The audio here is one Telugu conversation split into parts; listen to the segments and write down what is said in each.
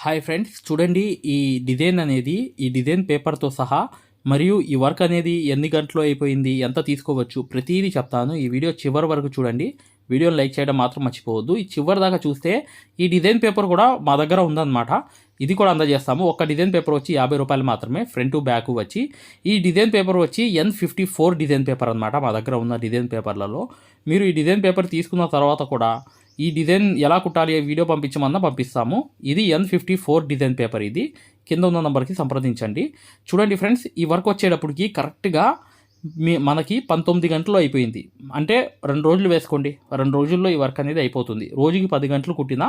హాయ్ ఫ్రెండ్స్, చూడండి ఈ డిజైన్ అనేది ఈ డిజైన్ పేపర్తో సహా మరియు ఈ వర్క్ అనేది ఎన్ని గంటలు అయిపోయింది, ఎంత తీసుకోవచ్చు, ప్రతిదీ చెప్తాను. ఈ వీడియో చివరి వరకు చూడండి. వీడియోని లైక్ చేయడం మాత్రం మర్చిపోవద్దు. ఈ చివరి దాకా చూస్తే ఈ డిజైన్ పేపర్ కూడా మా దగ్గర ఉందన్నమాట. ఇది కూడా అందజేస్తాము. ఒక డిజైన్ పేపర్ వచ్చి 50 రూపాయలు మాత్రమే, ఫ్రంట్ టు బ్యాక్ వచ్చి. ఈ డిజైన్ పేపర్ వచ్చి N54 డిజైన్ పేపర్ అనమాట. మా దగ్గర ఉన్న డిజైన్ పేపర్లలో మీరు ఈ డిజైన్ పేపర్ తీసుకున్న తర్వాత కూడా ఈ డిజైన్ ఎలా కుట్టాలి వీడియో పంపించమన్నా పంపిస్తాము. ఇది N54 డిజైన్ పేపర్. ఇది కింద ఉన్న నెంబర్కి సంప్రదించండి. చూడండి ఫ్రెండ్స్, ఈ వర్క్ వచ్చేటప్పటికి కరెక్ట్గా మనకి 19 గంటలు అయిపోయింది. అంటే 2 రోజులు వేసుకోండి, 2 రోజుల్లో ఈ వర్క్ అనేది అయిపోతుంది. రోజుకి 10 గంటలు కుట్టినా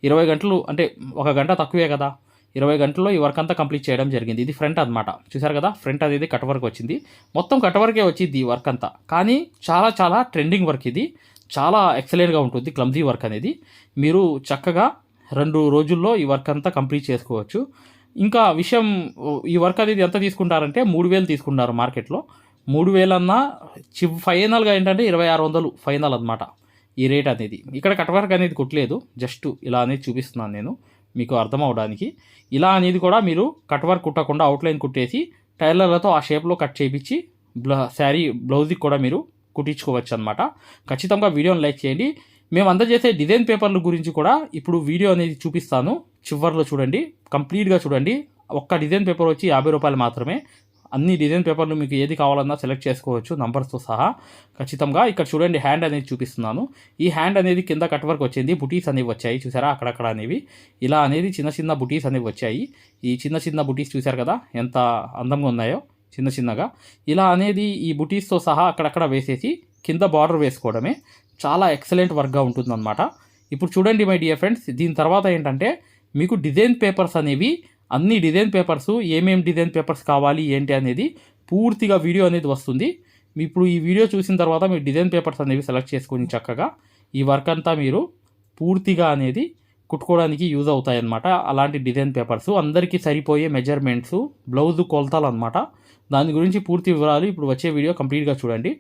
20 గంటలు, అంటే 1 గంట తక్కువే కదా, 20 గంటల్లో ఈ వర్క్ అంతా కంప్లీట్ చేయడం జరిగింది. ఇది ఫ్రంట్ అనమాట. చూసారు కదా, ఫ్రంట్ అనేది కట్ వర్క్ వచ్చింది. మొత్తం కట్ వర్కే వచ్చింది ఈ వర్క్ అంతా. కానీ చాలా చాలా ట్రెండింగ్ వర్క్ ఇది. చాలా ఎక్సలెంట్గా ఉంటుంది క్లమ్జీ వర్క్ అనేది. మీరు చక్కగా 2 రోజుల్లో ఈ వర్క్ అంతా కంప్లీట్ చేసుకోవచ్చు. ఇంకా విషయం, ఈ వర్క్ అనేది ఎంత తీసుకుంటారంటే 3000 తీసుకుంటారు మార్కెట్లో. 3000 అన్నా ఫైనల్గా ఏంటంటే 2600 ఫైనల్ అనమాట ఈ రేట్ అనేది. ఇక్కడ కట్ వర్క్ అనేది కుట్టలేదు, జస్ట్ ఇలా అనేది చూపిస్తున్నాను నేను మీకు అర్థం అవడానికి. ఇలా అనేది కూడా మీరు కట్ వర్క్ కుట్టకుండా అవుట్లైన్ కుట్టేసి టైలర్లతో ఆ షేప్లో కట్ చేయించి శారీ బ్లౌజ్కి కూడా మీరు కుట్టించుకోవచ్చు అనమాట. ఖచ్చితంగా వీడియోని లైక్ చేయండి. మేము అందజేసే డిజైన్ పేపర్ల గురించి కూడా ఇప్పుడు వీడియో అనేది చూపిస్తాను. చివరిలో చూడండి, కంప్లీట్గా చూడండి. ఒక్క డిజైన్ పేపర్ వచ్చి 50 రూపాయలు మాత్రమే. అన్ని డిజైన్ పేపర్లు మీకు ఏది కావాలన్నా సెలెక్ట్ చేసుకోవచ్చు నంబర్స్తో సహా. ఖచ్చితంగా ఇక్కడ చూడండి, హ్యాండ్ అనేది చూపిస్తున్నాను. ఈ హ్యాండ్ అనేది కింద కట్ వర్క్ వచ్చింది, బుటీస్ అనేవి వచ్చాయి చూసారా, అక్కడక్కడ అనేవి ఇలా అనేది చిన్న చిన్న బుటీస్ అనేవి వచ్చాయి. ఈ చిన్న చిన్న బుటీస్ చూసారు కదా ఎంత అందంగా ఉన్నాయో, చిన్న చిన్నగా ఇలా అనేది ఈ బుటీస్తో సహా అక్కడక్కడ వేసేసి కింద బార్డర్ వేసుకోవడమే. చాలా ఎక్సలెంట్ వర్క్గా ఉంటుందన్నమాట. ఇప్పుడు చూడండి మై డియర్ ఫ్రెండ్స్, దీని తర్వాత ఏంటంటే మీకు డిజైన్ పేపర్స్ అనేవి, అన్ని డిజైన్ పేపర్స్, ఏమేమి డిజైన్ పేపర్స్ కావాలి ఏంటి అనేది పూర్తిగా వీడియో అనేది వస్తుంది. ఇప్పుడు ఈ వీడియో చూసిన తర్వాత మీరు డిజైన్ పేపర్స్ అనేవి సెలెక్ట్ చేసుకొని చక్కగా ఈ వర్క్ అంతా మీరు పూర్తిగా అనేది కుట్టుకోవడానికి యూజ్ అవుతాయి అన్నమాట. అలాంటి డిజైన్ పేపర్స్, అందరికీ సరిపోయే మెజర్మెంట్స్, బ్లౌజ్ కొలతలు అనమాట. దాని గురించి పూర్తి వివరాలు ఇప్పుడు వచ్చే వీడియో కంప్లీట్గా చూడండి,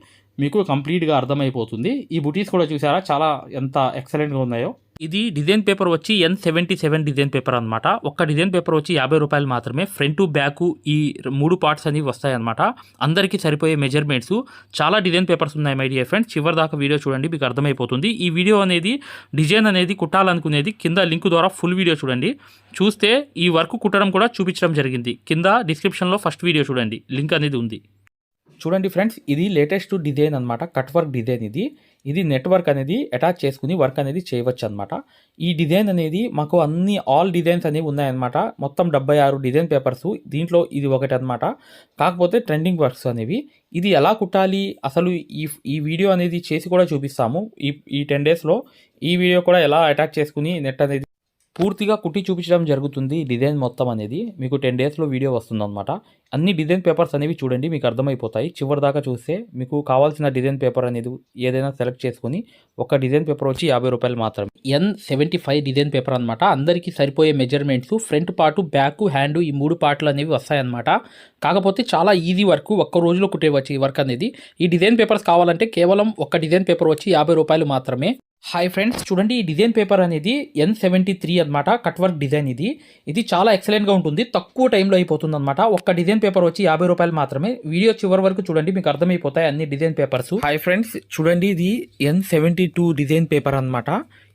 మీకు కంప్లీట్గా అర్థమైపోతుంది. ఈ బుటీస్ కూడా చూసారా చాలా ఎంత ఎక్సలెంట్గా ఉన్నాయో. ఇది డిజైన్ పేపర్ వచ్చి N77 డిజైన్ పేపర్ అనమాట. ఒక్క డిజైన్ పేపర్ వచ్చి 50 రూపాయలు మాత్రమే. ఫ్రంట్ టు బ్యాక్ ఈ 3 పార్ట్స్ అనేవి వస్తాయన్నమాట. అందరికీ సరిపోయే మెజర్మెంట్స్. చాలా డిజైన్ పేపర్స్ ఉన్నాయి మై డియర్ ఫ్రెండ్స్. చివరి దాకా వీడియో చూడండి, మీకు అర్థమైపోతుంది. ఈ వీడియో అనేది డిజైన్ అనేది కుట్టాలనుకునేది కింద లింక్ ద్వారా ఫుల్ వీడియో చూడండి. చూస్తే ఈ వర్క్ కుట్టడం కూడా చూపించడం జరిగింది. కింద డిస్క్రిప్షన్లో ఫస్ట్ వీడియో చూడండి, లింక్ అనేది ఉంది. చూడండి ఫ్రెండ్స్, ఇది లేటెస్ట్ డిజైన్ అనమాట, కట్ వర్క్ డిజైన్. ఇది నెట్వర్క్ అనేది అటాచ్ చేసుకుని వర్క్ అనేది చేయవచ్చు అనమాట. ఈ డిజైన్ అనేది మాకు అన్ని ఆల్ డిజైన్స్ అనేవి ఉన్నాయన్నమాట. మొత్తం 76 డిజైన్ పేపర్స్, దీంట్లో ఇది ఒకటి అనమాట. కాకపోతే ట్రెండింగ్ వర్క్స్ అనేవి. ఇది ఎలా కుట్టాలి అసలు ఈ వీడియో అనేది చేసి కూడా చూపిస్తాము. ఈ 10 డేస్లో ఈ వీడియో కూడా ఎలా అటాచ్ చేసుకుని నెట్ అనేది పూర్తిగా కుట్టి చూపించడం జరుగుతుంది. డిజైన్ మొత్తం అనేది మీకు 10 డేస్లో వీడియో వస్తుందన్నమాట. అన్ని డిజైన్ పేపర్స్ అనేవి చూడండి, మీకు అర్థమైపోతాయి. చివరి దాకా చూస్తే మీకు కావాల్సిన డిజైన్ పేపర్ అనేది ఏదైనా సెలెక్ట్ చేసుకుని, ఒక డిజైన్ పేపర్ వచ్చి 50 రూపాయలు మాత్రమే. N75 డిజైన్ పేపర్ అనమాట. అందరికీ సరిపోయే measurements, front part, back, hand, ఈ 3 పార్ట్లు అనేవి వస్తాయన్నమాట. కాకపోతే చాలా ఈజీ వర్క్, ఒక్క రోజులో కుట్టేవచ్చు ఈ వర్క్ అనేది. ఈ డిజైన్ పేపర్స్ కావాలంటే కేవలం ఒక డిజైన్ పేపర్ వచ్చి 50 రూపాయలు మాత్రమే. హాయ్ ఫ్రెండ్స్, చూడండి ఈ డిజైన్ పేపర్ అనేది N73 అనమాట, కట్ వర్క్ డిజైన్. ఇది చాలా ఎక్సలెంట్గా ఉంటుంది, తక్కువ టైంలో అయిపోతుంది అనమాట. ఒక్క డిజైన్ పేపర్ వచ్చి 50 రూపాయలు మాత్రమే. వీడియో చివరి వరకు చూడండి, మీకు అర్థమైపోతాయి అన్ని డిజైన్ పేపర్స్. హాయ్ ఫ్రెండ్స్, చూడండి ఇది N72 డిజైన్ పేపర్ అనమాట.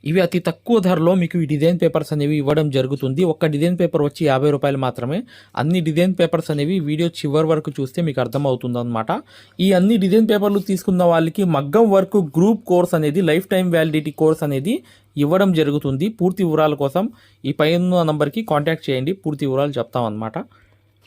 ఇవి అతి తక్కువ ధరలో మీకు ఈ డిజైన్ పేపర్స్ అనేవి ఇవ్వడం జరుగుతుంది. ఒక్క డిజైన్ పేపర్ వచ్చి 50 రూపాయలు మాత్రమే. అన్ని డిజైన్ పేపర్స్ అనేవి వీడియో చివరి వరకు చూస్తే మీకు అర్థమవుతుంది అనమాట. ఈ అన్ని డిజైన్ పేపర్లు తీసుకున్న వాళ్ళకి మగ్గం వర్క్ గ్రూప్ కోర్స్ అనేది, లైఫ్ టైం వ్యాలిడిటీ కోర్స్ అనేది ఇవ్వడం జరుగుతుంది. పూర్తి వివరాల కోసం ఈ పైన నంబర్కి కాంటాక్ట్ చేయండి, పూర్తి వివరాలు చెప్తామన్నమాట.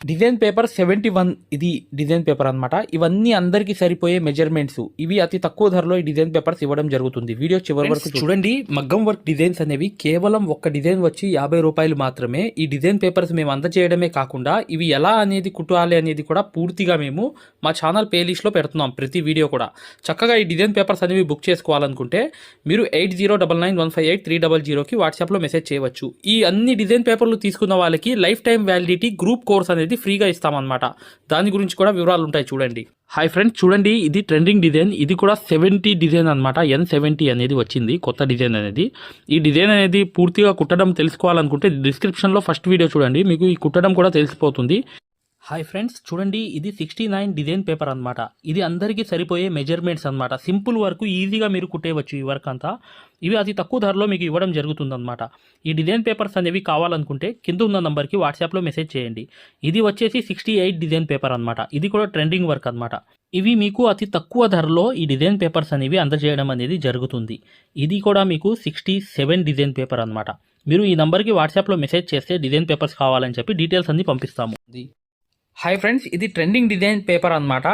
డిజైన్ పేపర్ 71 ఇది డిజైన్ పేపర్ అనమాట. ఇవన్నీ అందరికీ సరిపోయే మెజర్మెంట్స్. ఇవి అతి తక్కువ ధరలో ఈ డిజైన్ పేపర్స్ ఇవ్వడం జరుగుతుంది. వీడియో చివరి వరకు చూడండి. మగ్గం వర్క్ డిజైన్స్ అనేవి కేవలం ఒక్క డిజైన్ వచ్చి 50 రూపాయలు మాత్రమే. ఈ డిజైన్ పేపర్స్ మేము అందజేయడమే కాకుండా ఇవి ఎలా అనేది కుట్టాలి అనేది కూడా పూర్తిగా మేము మా ఛానల్ ప్లేలిస్ట్లో పెడుతున్నాం. ప్రతి వీడియో కూడా చక్కగా ఈ డిజైన్ పేపర్స్ అనేవి బుక్ చేసుకోవాలనుకుంటే మీరు 8099158300కి వాట్సాప్లో మెసేజ్ చేయవచ్చు. ఈ అన్ని డిజైన్ పేపర్లు తీసుకున్న వాళ్ళకి life time validity group course అనేది అనేది ఫ్రీగా ఇస్తామన్నమాట. దాని గురించి కూడా వివరాలు ఉంటాయి చూడండి. హాయ్ ఫ్రెండ్స్, చూడండి ఇది ట్రెండింగ్ డిజైన్. ఇది కూడా 70 డిజైన్ అనమాట. N70 అనేది వచ్చింది కొత్త డిజైన్ అనేది. ఈ డిజైన్ అనేది పూర్తిగా కుట్టడం తెలుసుకోవాలనుకుంటే డిస్క్రిప్షన్లో ఫస్ట్ వీడియో చూడండి, మీకు ఈ కుట్టడం కూడా తెలిసిపోతుంది. హాయ్ ఫ్రెండ్స్, చూడండి ఇది 69 డిజైన్ పేపర్ అనమాట. ఇది అందరికీ సరిపోయే మెజర్మెంట్స్ అనమాట. సింపుల్ వర్క్ ఈజీగా మీరు కుట్టేయవచ్చు ఈ వర్క్ అంతా. ఇవి అతి తక్కువ ధరలో మీకు ఇవ్వడం జరుగుతుందన్నమాట. ఈ డిజైన్ పేపర్స్ అనేవి కావాలనుకుంటే కింద ఉన్న నంబర్కి వాట్సాప్లో మెసేజ్ చేయండి. ఇది వచ్చేసి 68 డిజైన్ పేపర్ అనమాట. ఇది కూడా ట్రెండింగ్ వర్క్ అనమాట. ఇవి మీకు అతి తక్కువ ధరలో ఈ డిజైన్ పేపర్స్ అనేవి అందజేయడం అనేది జరుగుతుంది. ఇది కూడా మీకు 67 డిజైన్ పేపర్ అనమాట. మీరు ఈ నంబర్కి వాట్సాప్లో మెసేజ్ చేస్తే డిజైన్ పేపర్స్ కావాలని చెప్పి డీటెయిల్స్ అన్ని పంపిస్తాము. హాయ్ ఫ్రెండ్స్, ఇది ట్రెండింగ్ డిజైన్ పేపర్ అనమాట.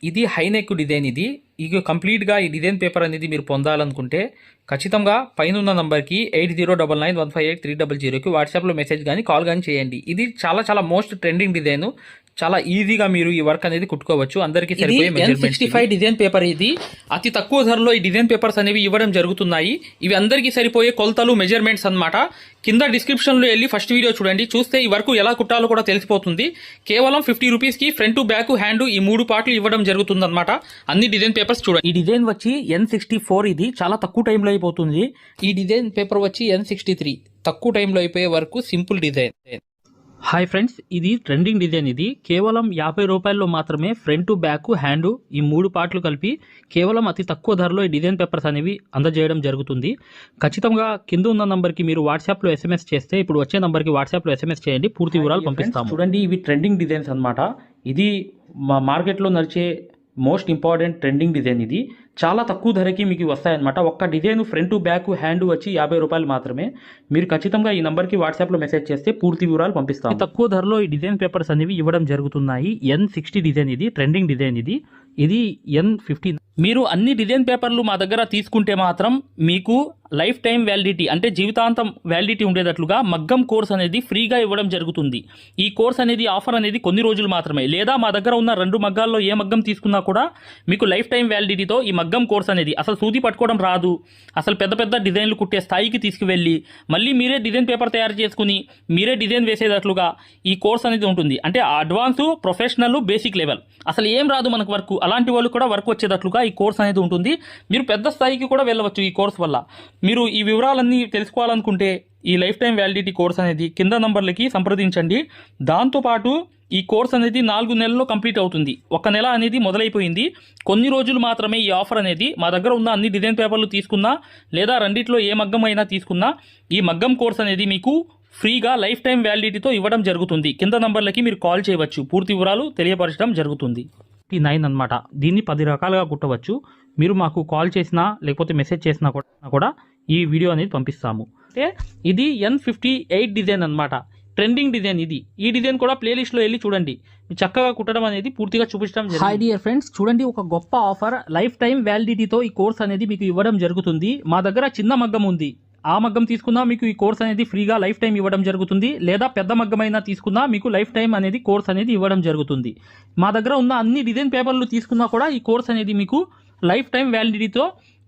ఇది హై నెక్ డిజైన్. ఇది కంప్లీట్గా ఈ డిజైన్ పేపర్ అనేది మీరు పొందాలనుకుంటే ఖచ్చితంగా పైన ఉన్న నంబర్కి 8099158300కి వాట్సాప్లో మెసేజ్ కానీ కాల్ కానీ చేయండి. ఇది చాలా మోస్ట్ ట్రెండింగ్ డిజైన్. చాలా ఈజీగా మీరు ఈ వర్క్ అనేది కుట్టుకోవచ్చు. అందరికీ సరిపోయే మెజర్మెంట్స్. 65 design paper. ఇది అతి తక్కువ ధరలో ఈ డిజైన్ పేపర్స్ అనేవి ఇవ్వడం జరుగుతున్నాయి. ఇవి అందరికీ సరిపోయే కొలతలు మెజర్మెంట్స్ అన్నమాట. కింద డిస్క్రిప్షన్లో వెళ్ళి ఫస్ట్ వీడియో చూడండి, చూస్తే ఈ వర్క్ ఎలా కుట్టాలో కూడా తెలిసిపోతుంది. కేవలం 50 రూపీస్కి ఫ్రంట్ బ్యాక్ హ్యాండ్ ఈ 3 పార్ట్లు ఇవ్వడం జరుగుతుంది అనమాట. అన్ని డిజైన్ పేపర్స్ చూడండి. ఈ డిజైన్ వచ్చి N64. ఇది చాలా తక్కువ టైంలో అయిపోతుంది. ఈ డిజైన్ పేపర్ వచ్చి N63. తక్కువ టైంలో అయిపోయే work, simple design. Hi friends, ఇది ట్రెండింగ్ డిజైన్. ఇది కేవలం 50 రూపాయల్లో మాత్రమే ఫ్రంట్ బ్యాక్ హ్యాండ్ ఈ 3 పార్ట్లు కలిపి కేవలం అతి తక్కువ ధరలో ఈ డిజైన్ పేపర్స్ అనేవి అందజేయడం జరుగుతుంది. ఖచ్చితంగా కింద ఉన్న నంబర్కి మీరు వాట్సాప్లో SMS చేస్తే, ఇప్పుడు వచ్చే నంబర్కి వాట్సాప్లో SMS చేయండి, పూర్తి వివరాలు పంపిస్తాము. చూడండి ఇవి ట్రెండింగ్ డిజైన్స్ అనమాట. ఇది మా మార్కెట్లో నడిచే మోస్ట్ ఇంపార్టెంట్ ట్రెండింగ్ డిజైన్. ఇది చాలా తక్కువ ధరకి మీకు వస్తాయన్నమాట. ఒక్క డిజైన్ ఫ్రంట్ బ్యాక్ హ్యాండ్ వచ్చి 50 రూపాయలు మాత్రమే. మీరు ఖచ్చితంగా ఈ నంబర్కి వాట్సాప్లో మెసేజ్ చేస్తే పూర్తి వివరాలు పంపిస్తాం. తక్కువ ధరలో ఈ డిజైన్ పేపర్స్ అనేవి ఇవ్వడం జరుగుతున్నాయి. N60 design. ఇది ట్రెండింగ్ డిజైన్. ఇది N50. మీరు అన్ని డిజైన్ పేపర్లు మా దగ్గర తీసుకుంటే మాత్రం మీకు లైఫ్ టైం వ్యాలిడిటీ, అంటే జీవితాంతం వ్యాలిడిటీ ఉండేటట్లుగా మగ్గం కోర్స్ అనేది ఫ్రీగా ఇవ్వడం జరుగుతుంది. ఈ కోర్స్ అనేది ఆఫర్ అనేది కొన్ని రోజులు మాత్రమే. లేదా మా దగ్గర ఉన్న 2 మగ్గాల్లో ఏ మగ్గం తీసుకున్నా కూడా మీకు లైఫ్ టైం వ్యాలిడిటీతో ఈ మగ్గం కోర్స్ అనేది, అసలు సూది పట్టుకోవడం రాదు, అసలు పెద్ద డిజైన్లు కుట్టే స్థాయికి తీసుకువెళ్ళి మళ్ళీ మీరే డిజైన్ పేపర్ తయారు చేసుకుని మీరే డిజైన్ వేసేటట్లుగా ఈ కోర్స్ అనేది ఉంటుంది. అంటే అడ్వాన్స్, ప్రొఫెషనల్, బేసిక్ లెవెల్, అసలు ఏం రాదు మనకు వర్క్, అలాంటి వాళ్ళు కూడా వర్క్ వచ్చేటట్లుగా ఈ కోర్స్ అనేది ఉంటుంది. మీరు పెద్ద స్థాయికి కూడా వెళ్ళవచ్చు ఈ కోర్స్ వల్ల. మీరు ఈ వివరాలన్నీ తెలుసుకోవాలనుకుంటే ఈ లైఫ్ టైం వ్యాలిడిటీ కోర్స్ అనేది కింద నంబర్లకి సంప్రదించండి. దాంతోపాటు ఈ కోర్స్ అనేది 4 నెలల్లో కంప్లీట్ అవుతుంది. 1 నెల అనేది మొదలైపోయింది. కొన్ని రోజులు మాత్రమే ఈ ఆఫర్ అనేది. మా దగ్గర ఉన్న అన్ని డిజైన్ పేపర్లు తీసుకున్నా లేదా రెండిట్లో ఏ మగ్గం అయినా తీసుకున్నా ఈ మగ్గం కోర్స్ అనేది మీకు ఫ్రీగా లైఫ్ టైం వ్యాలిడిటీతో ఇవ్వడం జరుగుతుంది. కింద నంబర్లకి మీరు కాల్ చేయవచ్చు, పూర్తి వివరాలు తెలియపరచడం జరుగుతుంది. 9 అనమాట. దీన్ని 10 రకాలుగా కుట్టవచ్చు. మీరు మాకు కాల్ చేసినా లేకపోతే మెసేజ్ చేసినా కూడా ఈ వీడియో అనేది పంపిస్తాము. అంటే ఇది N58 డిజైన్ అనమాట. Trending design. ఈ డిజైన్ కూడా ప్లేలిస్ట్లో వెళ్ళి చూడండి. చక్కగా కుట్టడం అనేది పూర్తిగా చూపించడం జరుగుతుంది. హాయ్ డియర్ ఫ్రెండ్స్, చూడండి ఒక గొప్ప ఆఫర్. లైఫ్ టైం వ్యాలిడిటీతో ఈ కోర్స్ అనేది మీకు ఇవ్వడం జరుగుతుంది. మా దగ్గర చిన్న మగ్గం ఉంది, ఆ మగ్గం తీసుకున్నా మీకు ఈ కోర్స్ అనేది ఫ్రీగా లైఫ్ టైం ఇవ్వడం జరుగుతుంది. లేదా పెద్ద మగ్గమైనా తీసుకున్నా మీకు లైఫ్ టైం అనేది కోర్స్ అనేది ఇవ్వడం జరుగుతుంది. మా దగ్గర ఉన్న అన్ని డిజైన్ పేపర్లు తీసుకున్నా కూడా ఈ కోర్స్ అనేది మీకు లైఫ్ టైం వ్యాలిడిటీతో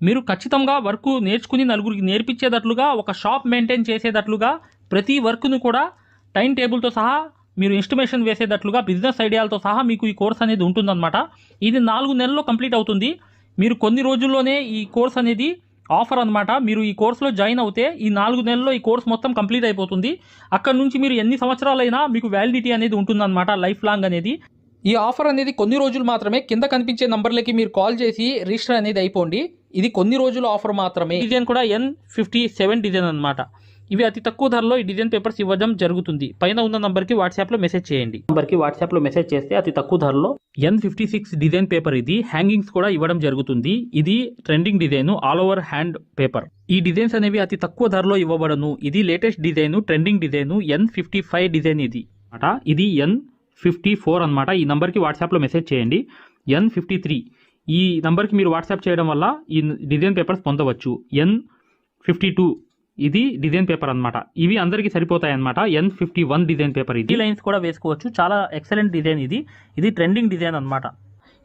మీరు ఖచ్చితంగా వర్క్ నేర్చుకుని నలుగురికి నేర్పించేటట్లుగా, ఒక షాప్ మెయింటైన్ చేసేటట్లుగా, ప్రతి వర్క్ను కూడా టైం టేబుల్తో సహా మీరు ఎస్టిమేషన్ వేసేటట్లుగా, బిజినెస్ ఐడియాలతో సహా మీకు ఈ కోర్స్ అనేది ఉంటుందన్నమాట. ఇది 4 నెలల్లో కంప్లీట్ అవుతుంది. మీరు కొన్ని రోజుల్లోనే ఈ కోర్స్ అనేది ఆఫర్ అనమాట. మీరు ఈ కోర్సులో జాయిన్ అవుతే ఈ 4 నెలల్లో ఈ కోర్స్ మొత్తం కంప్లీట్ అయిపోతుంది. అక్కడ నుంచి మీరు ఎన్ని సంవత్సరాలైనా మీకు వ్యాలిడిటీ అనేది ఉంటుందన్నమాట, లైఫ్ లాంగ్ అనేది. ఈ ఆఫర్ అనేది కొన్ని రోజులు మాత్రమే. కింద కనిపించే నంబర్లకి మీరు కాల్ చేసి రిజిస్టర్ అనేది అయిపోండి. ఇది కొన్ని రోజుల ఆఫర్ మాత్రమే. డిజైన్ కూడా N57 డిజైన్ అనమాట. ఇవి అతి తక్కువ ధరలో ఈ డిజైన్ పేపర్స్ ఇవ్వడం జరుగుతుంది. పైన ఉన్న నంబర్కి వాట్సాప్లో మెసేజ్ చేయండి. నంబర్కి వాట్సాప్లో మెసేజ్ చేస్తే అతి తక్కువ ధరలో N56 డిజైన్ పేపర్. ఇది హ్యాంగింగ్స్ కూడా ఇవ్వడం జరుగుతుంది. ఇది trending design, all over hand paper. ఈ డిజైన్స్ అనేవి అతి తక్కువ ధరలో ఇవ్వబడను. ఇది latest design, trending design, N55 design. ఇది N54 అనమాట. ఈ నంబర్కి వాట్సాప్లో మెసేజ్ చేయండి. N53 ఈ నంబర్కి మీరు వాట్సాప్ చేయడం వల్ల ఈ డిజైన్ పేపర్స్ పొందవచ్చు. N52 ఇది డిజైన్ పేపర్ అనమాట. ఇవి అందరికీ సరిపోతాయి అనమాట. N51 design paper. ఇది లైన్స్ కూడా వేసుకోవచ్చు. చాలా ఎక్సలెంట్ డిజైన్. ఇది ట్రెండింగ్ డిజైన్ అనమాట.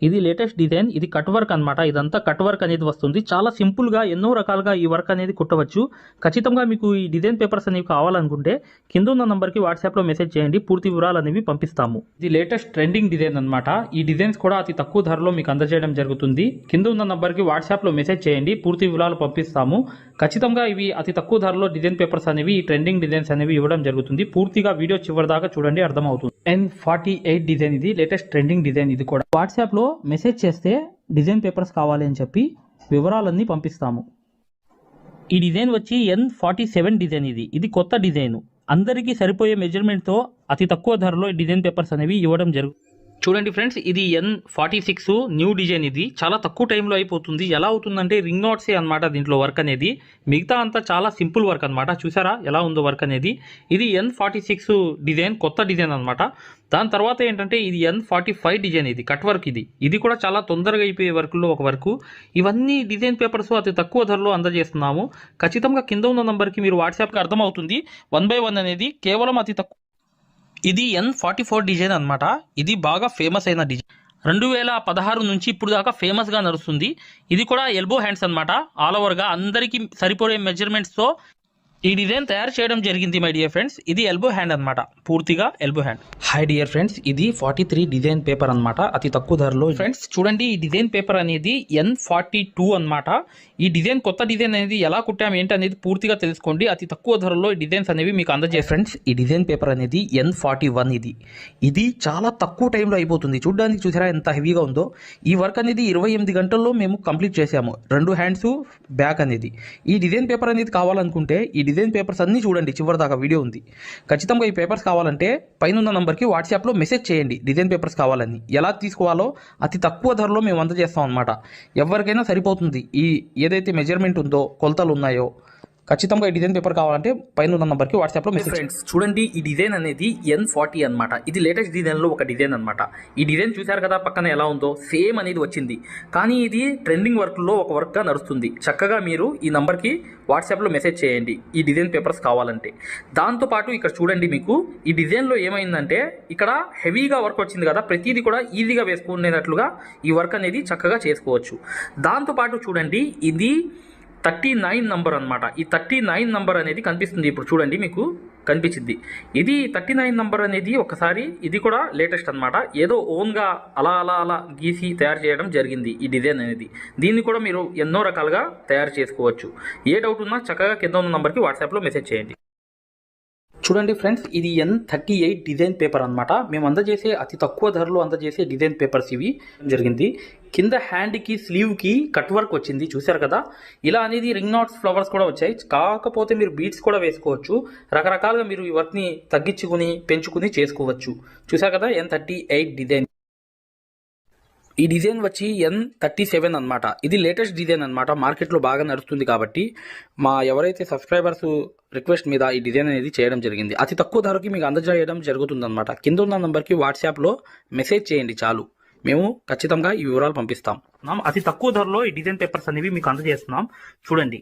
ఇది లేటెస్ట్ డిజైన్, ఇది కట్ వర్క్ అనమాట. ఇదంతా కట్ వర్క్ అనేది వస్తుంది. చాలా సింపుల్గా ఎన్నో రకాలుగా ఈ వర్క్ అనేది కుట్టవచ్చు. ఖచ్చితంగా మీకు ఈ డిజైన్ పేపర్స్ అనేవి కావాలనుకుంటే కింద ఉన్న నంబర్కి వాట్సాప్లో మెసేజ్ చేయండి, పూర్తి వివరాలు అనేవి పంపిస్తాము. ఇది లేటెస్ట్ ట్రెండింగ్ డిజైన్ అనమాట. ఈ డిజైన్స్ కూడా అతి తక్కువ ధరలో మీకు అందజేయడం జరుగుతుంది. కింద ఉన్న నంబర్కి వాట్సాప్లో మెసేజ్ చేయండి, పూర్తి వివరాలు పంపిస్తాము. ఖచ్చితంగా ఇవి అతి తక్కువ ధరలో డిజైన్ పేపర్స్ అనేవి, ఈ ట్రెండింగ్ డిజైన్స్ అనేవి ఇవ్వడం జరుగుతుంది. పూర్తిగా వీడియో చివరి దాకా చూడండి, అర్థమవుతుంది. N48 డిజైన్, ఇది లేటెస్ట్ ట్రెండింగ్ డిజైన్. ఇది కూడా వాట్సాప్లో మెసేజ్ చేస్తే డిజైన్ పేపర్స్ కావాలి అని చెప్పి వివరాలన్నీ పంపిస్తాము. ఈ డిజైన్ వచ్చి N47 డిజైన్. ఇది కొత్త డిజైన్. అందరికీ సరిపోయే మెజర్మెంట్తో అతి తక్కువ ధరలో ఈ డిజైన్ పేపర్స్ అనేవి ఇవ్వడం జరుగుతుంది. చూడండి ఫ్రెండ్స్, ఇది N46 న్యూ డిజైన్. ఇది చాలా తక్కువ టైంలో అయిపోతుంది. ఎలా అవుతుందంటే రింగ్ నాట్సే అనమాట దీంట్లో వర్క్ అనేది. మిగతా అంతా చాలా సింపుల్ వర్క్ అనమాట. చూసారా ఎలా ఉందో వర్క్ అనేది. ఇది N46 డిజైన్, కొత్త డిజైన్ అనమాట. దాని తర్వాత ఏంటంటే ఇది N45 డిజైన్. ఇది కట్ వర్క్. ఇది కూడా చాలా తొందరగా అయిపోయే వర్క్లో ఒక వర్క్. ఇవన్నీ డిజైన్ పేపర్స్ అతి తక్కువ ధరలో అందజేస్తున్నాము. ఖచ్చితంగా కింద ఉన్న నంబర్కి మీరు వాట్సాప్కి అర్థమవుతుంది. 1 by 1 అనేది కేవలం అతి తక్కువ. ఇది N44 డిజైన్ అనమాట. ఇది బాగా ఫేమస్ అయిన డిజైన్. 2016 నుంచి ఇప్పుడు దాకా ఫేమస్గా నడుస్తుంది. ఇది కూడా ఎల్బో హ్యాండ్స్ అనమాట. ఆల్ ఓవర్గా అందరికీ సరిపోయే మెజర్మెంట్స్తో ఈ డిజైన్ తయారు చేయడం జరిగింది మై డియర్ ఫ్రెండ్స్. ఇది ఎల్బో హ్యాండ్ అనమాట, పూర్తిగా elbow hand. Hi dear friends, ఇది 43 డిజైన్ పేపర్ అనమాట, అతి తక్కువ ధరలో. ఫ్రెండ్స్ చూడండి, ఈ డిజైన్ పేపర్ అనేది N42 అనమాట. ఈ డిజైన్ కొత్త డిజైన్ అనేది ఎలా కుట్టాము ఏంటి అనేది పూర్తిగా తెలుసుకోండి. అతి తక్కువ ధరలో ఈ డిజైన్స్ అనేవి మీకు అందజేస్తాయి. ఫ్రెండ్స్ ఈ డిజైన్ పేపర్ అనేది N41. ఇది చాలా తక్కువ టైంలో అయిపోతుంది. చూడడానికి చూసారా ఎంత హెవీగా ఉందో. ఈ వర్క్ అనేది 28 గంటల్లో మేము కంప్లీట్ చేసాము. 2 హ్యాండ్స్ బ్యాక్ అనేది. ఈ డిజైన్ పేపర్ అనేది కావాలనుకుంటే ఈ డిజైన్ పేపర్స్ అన్నీ చూడండి, చివరి దాకా వీడియో ఉంది. ఖచ్చితంగా ఈ పేపర్స్ కావాలంటే పైన ఉన్న నంబర్కి వాట్సాప్లో మెసేజ్ చేయండి. డిజైన్ పేపర్స్ కావాలని ఎలా తీసుకోవాలో అతి తక్కువ ధరలో మేము అందజేస్తాం అనమాట. ఎవరికైనా సరిపోతుంది. ఈ ఏదైతే మెజర్మెంట్ ఉందో, కొలతలు ఉన్నాయో, ఖచ్చితంగా ఈ డిజైన్ పేపర్ కావాలంటే పైన ఉన్న నంబర్కి వాట్సాప్లో మెసేజ్. ఫ్రెండ్స్ చూడండి, ఈ డిజైన్ అనేది N40 అనమాట. ఇది లేటెస్ట్ డిజైన్లో ఒక డిజైన్ అనమాట. ఈ డిజైన్ చూశారు కదా పక్కన ఎలా ఉందో, సేమ్ అనేది వచ్చింది. కానీ ఇది ట్రెండింగ్ వర్క్లో ఒక వర్క్గా నడుస్తుంది. చక్కగా మీరు ఈ నంబర్కి వాట్సాప్లో మెసేజ్ చేయండి ఈ డిజైన్ పేపర్స్ కావాలంటే. దాంతోపాటు ఇక్కడ చూడండి, మీకు ఈ డిజైన్లో ఏమైందంటే ఇక్కడ హెవీగా వర్క్ వచ్చింది కదా, ప్రతిదీ కూడా ఈజీగా వేసుకునేటట్లుగా ఈ వర్క్ అనేది చక్కగా చేసుకోవచ్చు. దాంతోపాటు చూడండి, ఇది 39 నంబర్ అనమాట. ఈ 39 నంబర్ అనేది కనిపిస్తుంది ఇప్పుడు చూడండి, మీకు కనిపించింది. ఇది 39 నంబర్ అనేది ఒకసారి ఇది కూడా లేటెస్ట్ అనమాట. ఏదో ఓన్గా అలా గీసి తయారు చేయడం జరిగింది ఈ డిజైన్ అనేది. దీన్ని కూడా మీరు ఎన్నో రకాలుగా తయారు చేసుకోవచ్చు. ఏ డౌట్ ఉన్నా చక్కగా కింద ఉన్న నంబర్కి వాట్సాప్లో మెసేజ్ చేయండి. చూడండి ఫ్రెండ్స్, ఇది N38 డిజైన్ పేపర్ అనమాట. మేము అందజేసే అతి తక్కువ ధరలో అందజేసే డిజైన్ పేపర్స్ ఇవి జరిగింది. కింద హ్యాండ్కి, స్లీవ్కి కట్ వర్క్ వచ్చింది, చూశారు కదా. ఇలా అనేది రింగ్ నాట్స్, ఫ్లవర్స్ కూడా వచ్చాయి. కాకపోతే మీరు బీడ్స్ కూడా వేసుకోవచ్చు. రకరకాలుగా మీరు ఈ వర్క్ని తగ్గించుకుని పెంచుకుని చేసుకోవచ్చు. చూశారు కదా N38 డిజైన్. ఈ డిజైన్ వచ్చి N37 అనమాట. ఇది లేటెస్ట్ డిజైన్ అనమాట. మార్కెట్లో బాగా నడుస్తుంది కాబట్టి మా ఎవరైతే సబ్స్క్రైబర్స్ రిక్వెస్ట్ మీద ఈ డిజైన్ అనేది చేయడం జరిగింది. అతి తక్కువ ధరకి మీకు అందజేయడం జరుగుతుంది అనమాట. కింద ఉన్న నంబర్కి వాట్సాప్లో మెసేజ్ చేయండి చాలు, మేము ఖచ్చితంగా ఈ వివరాలు పంపిస్తాం. అతి తక్కువ ధరలో ఈ డిజైన్ పేపర్స్ అనేవి మీకు అందజేస్తున్నాం. చూడండి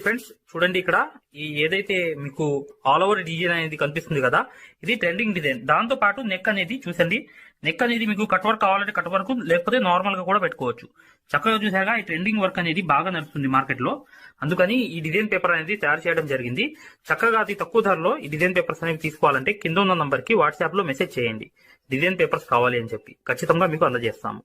ఫ్రెండ్స్, చూడండి ఇక్కడ ఈ ఏదైతే మీకు ఆల్ ఓవర్ డిజైన్ అనేది కనిపిస్తుంది కదా, ఇది ట్రెండింగ్ డిజైన్. దాంతో పాటు నెక్ అనేది చూసండి. నెక్ అనేది మీకు కట్ వర్క్ కావాలంటే కట్ వర్క్, లేకపోతే నార్మల్ గా కూడా పెట్టుకోవచ్చు. చక్కగా చూసాగా ఈ ట్రెండింగ్ వర్క్ అనేది బాగా నడుస్తుంది మార్కెట్ లో. అందుకని ఈ డిజైన్ పేపర్ అనేది తయారు చేయడం జరిగింది. చక్కగా అతి తక్కువ ధరలో ఈ డిజైన్ పేపర్స్ అనేవి తీసుకోవాలంటే కింద ఉన్న నంబర్ కి వాట్సాప్ లో మెసేజ్ చేయండి డిజైన్ పేపర్స్ కావాలి అని చెప్పి. ఖచ్చితంగా మీకు అందజేస్తాము.